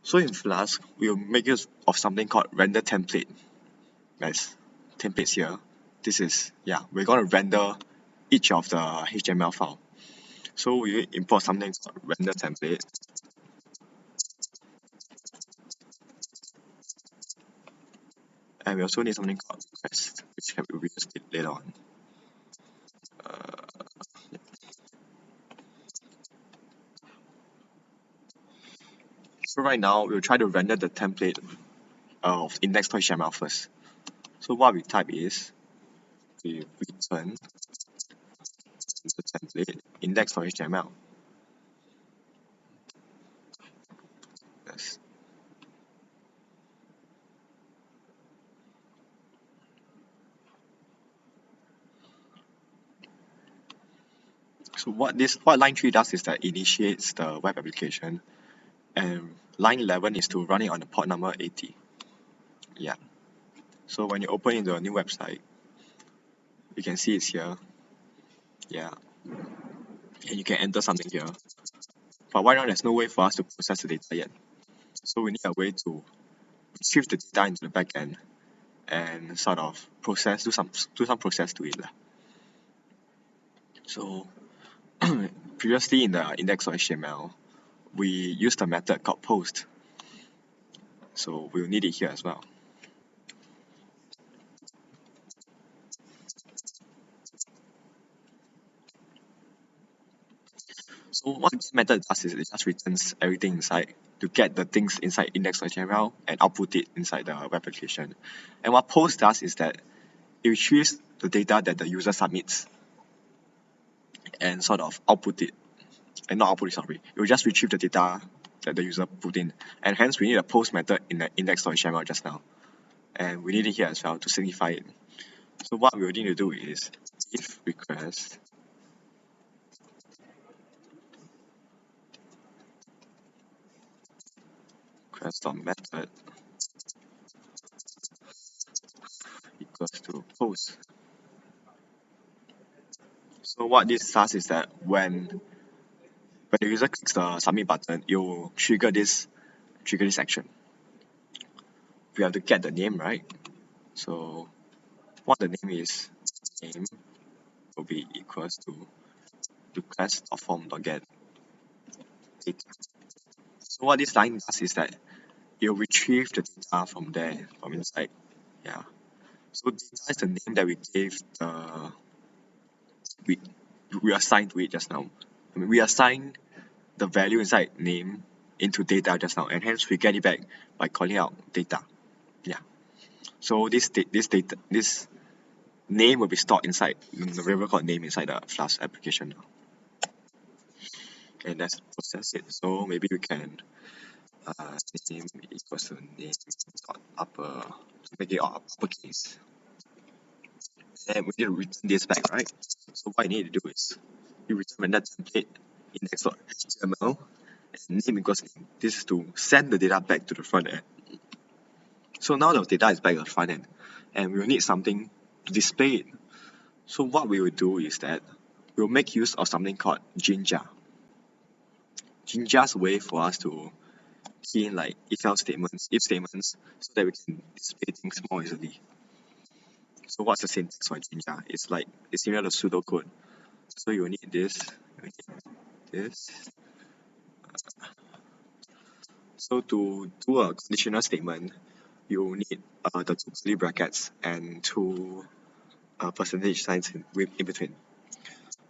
So in Flask, we'll make use of something called render template. There's templates here. This is, we're going to render each of the HTML file. So we import something called render template. And we also need something called request, which can be used later on. So right now, we'll try to render the template of index.html first. So what we type is, we return the template index.html. Yes. So what line 3 does is that it initiates the web application, and line 11 is to run it on the port number 80. Yeah. So when you open into a new website, you can see it's here. Yeah. And you can enter something here. But right now there's no way for us to process the data yet. So we need a way to retrieve the data into the backend and sort of do some process to it. So previously in the index.html, we used a method called post. So we'll need it here as well. So what this method does is it just returns everything inside to get the things inside index.html and output it inside the web application. And what post does is that it retrieves the data that the user submits and sort of output it. And not output it, sorry. It will just retrieve the data that the user put in. And hence we need a post method in the index.html just now. And we need it here as well to signify it. So what we will need to do is if request method equals to post. So what this does is that when the user clicks the submit button, it will trigger this action. We have to get the name, right? So what the name is, name will be equals to request.form.get data. So what this line does is that it will retrieve the data from there, from inside. Yeah. So data is the name that we gave we assigned to it just now. I mean, we assigned the value inside name into data just now, and hence we get it back by calling out data. Yeah. So this name will be stored inside the variable called name inside the Flask application now. And let's process it. So maybe we can name equals to name dot upper, make it all uppercase. And we need to return this back, right? So what I need to do is you return render template index.html and name equals name. This is to send the data back to the front end. So now the data is back at the front end, and we will need something to display it. So what we will do is that we'll make use of something called Jinja. Jinja's a way for us to key in like if statements, so that we can display things more easily. So what's the syntax for Jinja? It's similar to pseudocode. So you need this, this. So to do a conditional statement, you need the two curly brackets and two percentage signs in between.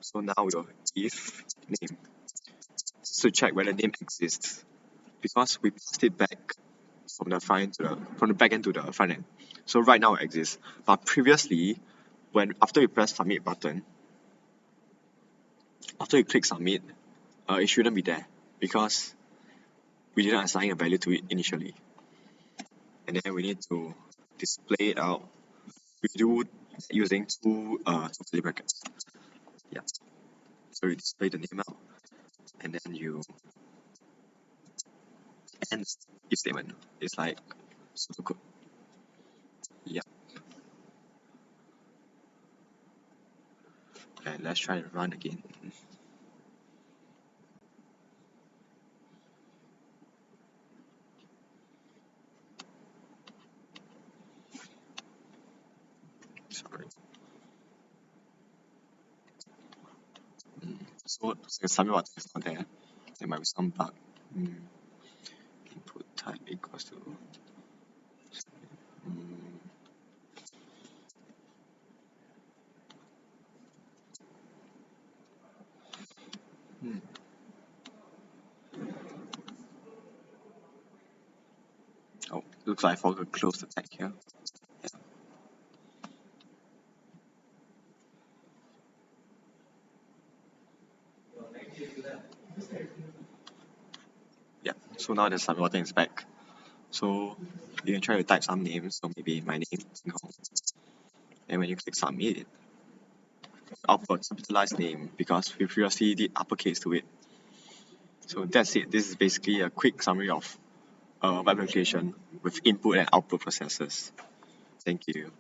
So now we'll if name. This is to check whether name exists, because we passed it back from the backend to the front end. So right now it exists, but previously, after we press submit button, after you click submit, it shouldn't be there because we didn't assign a value to it initially. And then we need to display it out. We do using two curly brackets. Yeah. So you display the name out, and then you end if statement. It's like pseudocode. Yeah. And let's try and run again. Sorry. So the submit button is not there. There might be some bug. Input type equals to. Mm, hmm. Oh, looks like I forgot to close the tag here. Yeah. So now the submit button is back. So you can try to type some names. So maybe my name, and when you click submit, output capitalized name because we previously did uppercase to it. So that's it. This is basically a quick summary of web application with input and output processes. Thank you.